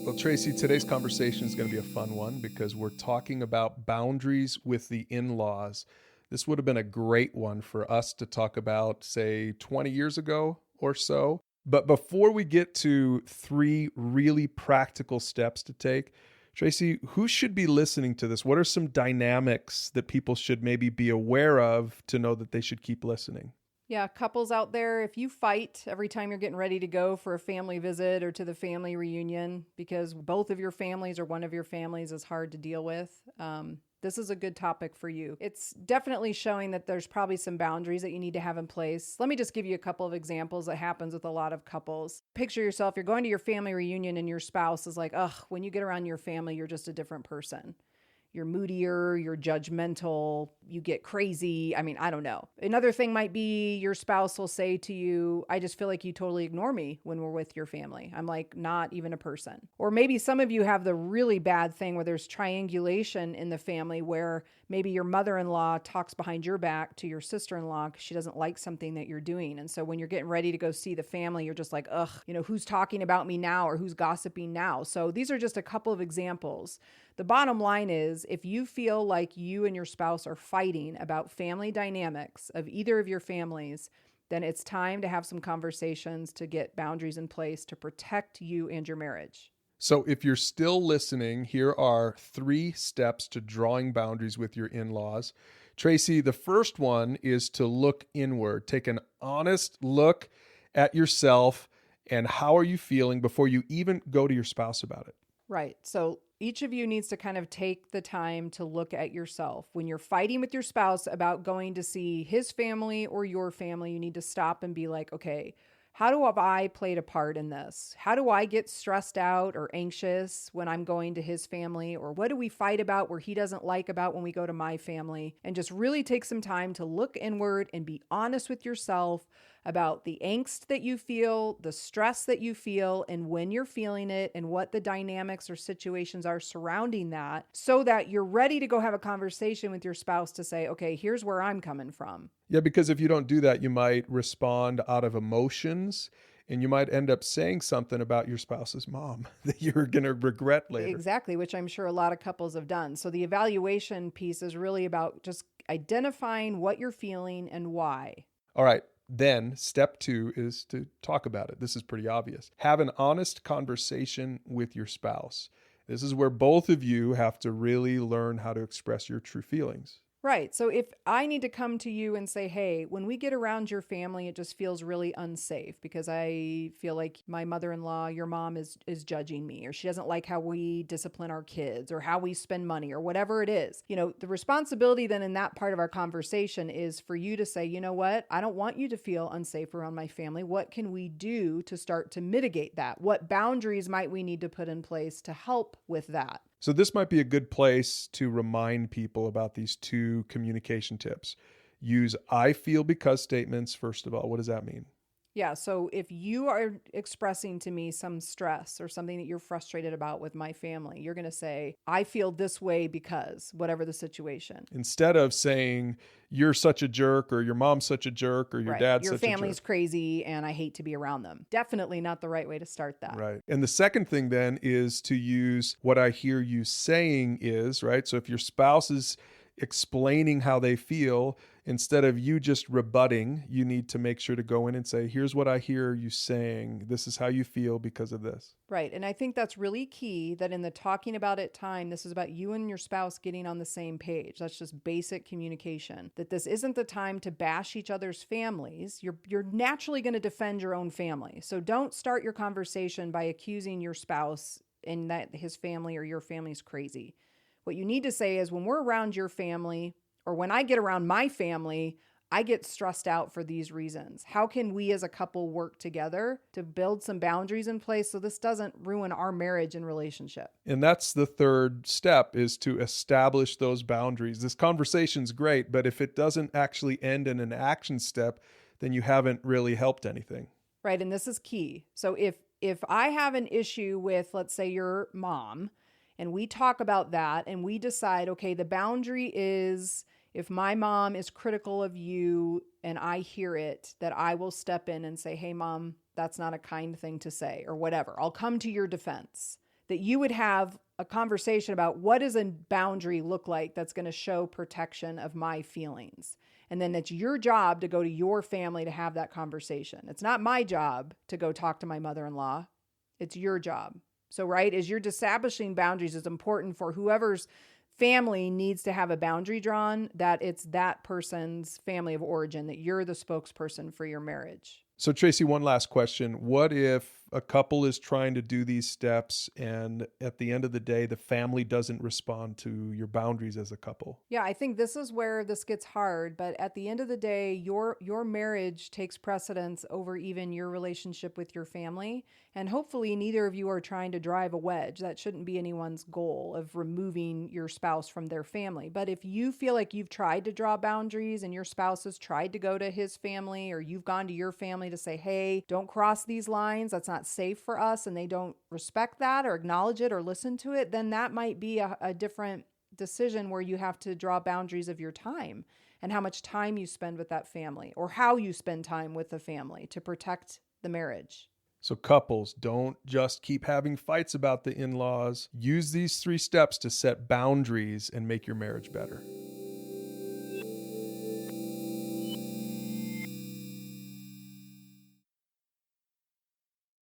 Well, Tracy, today's conversation is going to be a fun one because we're talking about boundaries with the in-laws. This would have been a great one for us to talk about, say, 20 years ago or so. But before we get to 3 really practical steps to take, Tracy, who should be listening to this? What are some dynamics that people should maybe be aware of to know that they should keep listening? Yeah, couples out there, if you fight every time you're getting ready to go for a family visit or to the family reunion because both of your families or one of your families is hard to deal with, this is a good topic for you. It's definitely showing that there's probably some boundaries that you need to have in place. Let me just give you a couple of examples that happens with a lot of couples. Picture yourself, you're going to your family reunion and your spouse is like, ugh, when you get around your family, you're just a different person. You're moodier, you're judgmental, you get crazy. I mean, I don't know. Another thing might be your spouse will say to you, I just feel like you totally ignore me when we're with your family. I'm like not even a person. Or maybe some of you have the really bad thing where there's triangulation in the family where maybe your mother-in-law talks behind your back to your sister-in-law because she doesn't like something that you're doing. And so when you're getting ready to go see the family, you're just like, ugh, who's talking about me now or who's gossiping now? So these are just a couple of examples. The bottom line is if you feel like you and your spouse are fighting about family dynamics of either of your families, then it's time to have some conversations to get boundaries in place to protect you and your marriage. So if you're still listening, here are 3 steps to drawing boundaries with your in-laws. Tracy, the first one is to look inward. Take an honest look at yourself and how are you feeling before you even go to your spouse about it. Right. So each of you needs to kind of take the time to look at yourself. When you're fighting with your spouse about going to see his family or your family, you need to stop and be like, okay, how do I played a part in this? How do I get stressed out or anxious when I'm going to his family? Or what do we fight about where he doesn't like about when we go to my family? And just really take some time to look inward and be honest with yourself about the angst that you feel, the stress that you feel, and when you're feeling it, and what the dynamics or situations are surrounding that, so that you're ready to go have a conversation with your spouse to say, okay, here's where I'm coming from. Yeah, because if you don't do that, you might respond out of emotions and you might end up saying something about your spouse's mom that you're going to regret later. Exactly, which I'm sure a lot of couples have done. So the evaluation piece is really about just identifying what you're feeling and why. All right. Then step 2 is to talk about it. This is pretty obvious. Have an honest conversation with your spouse. This is where both of you have to really learn how to express your true feelings. Right. So if I need to come to you and say, hey, when we get around your family, it just feels really unsafe because I feel like my mother-in-law, your mom is judging me, or she doesn't like how we discipline our kids or how we spend money or whatever it is. The responsibility then in that part of our conversation is for you to say, you know what? I don't want you to feel unsafe around my family. What can we do to start to mitigate that? What boundaries might we need to put in place to help with that? So this might be a good place to remind people about these 2 communication tips. Use I feel because statements, first of all. What does that mean? Yeah, so if you are expressing to me some stress or something that you're frustrated about with my family, you're going to say, I feel this way because whatever the situation. Instead of saying, you're such a jerk or your mom's such a jerk or your dad's your such a jerk. Your family's crazy and I hate to be around them. Definitely not the right way to start that. Right. And the second thing then is to use what I hear you saying is, right? So if your spouse is explaining how they feel, instead of you just rebutting, you need to make sure to go in and say, here's what I hear you saying. This is how you feel because of this. Right. And I think that's really key that in the talking about it time, this is about you and your spouse getting on the same page. That's just basic communication, that this isn't the time to bash each other's families. You're naturally going to defend your own family. So don't start your conversation by accusing your spouse and that his family or your family's crazy. What you need to say is when we're around your family or when I get around my family, I get stressed out for these reasons. How can we as a couple work together to build some boundaries in place so this doesn't ruin our marriage and relationship? And that's the third step, is to establish those boundaries. This conversation's great, but if it doesn't actually end in an action step, then you haven't really helped anything. Right, and this is key. So if I have an issue with, let's say, your mom, and we talk about that and we decide, okay, the boundary is if my mom is critical of you and I hear it, that I will step in and say, hey, mom, that's not a kind thing to say or whatever. I'll come to your defense. that you would have a conversation about what does a boundary look like that's going to show protection of my feelings. And then it's your job to go to your family to have that conversation. It's not my job to go talk to my mother-in-law. It's your job. So, right, as you're establishing boundaries, it's important for whoever's family needs to have a boundary drawn, that it's that person's family of origin, that you're the spokesperson for your marriage. So Tracy, one last question. What if a couple is trying to do these steps and at the end of the day, the family doesn't respond to your boundaries as a couple? Yeah, I think this is where this gets hard. But at the end of the day, your marriage takes precedence over even your relationship with your family. And hopefully neither of you are trying to drive a wedge. That shouldn't be anyone's goal of removing your spouse from their family. But if you feel like you've tried to draw boundaries and your spouse has tried to go to his family, or you've gone to your family to say, hey, don't cross these lines, that's not safe for us, and they don't respect that or acknowledge it or listen to it, then that might be a different decision where you have to draw boundaries of your time and how much time you spend with that family or how you spend time with the family to protect the marriage. So couples, don't just keep having fights about the in-laws. Use these 3 steps to set boundaries and make your marriage better.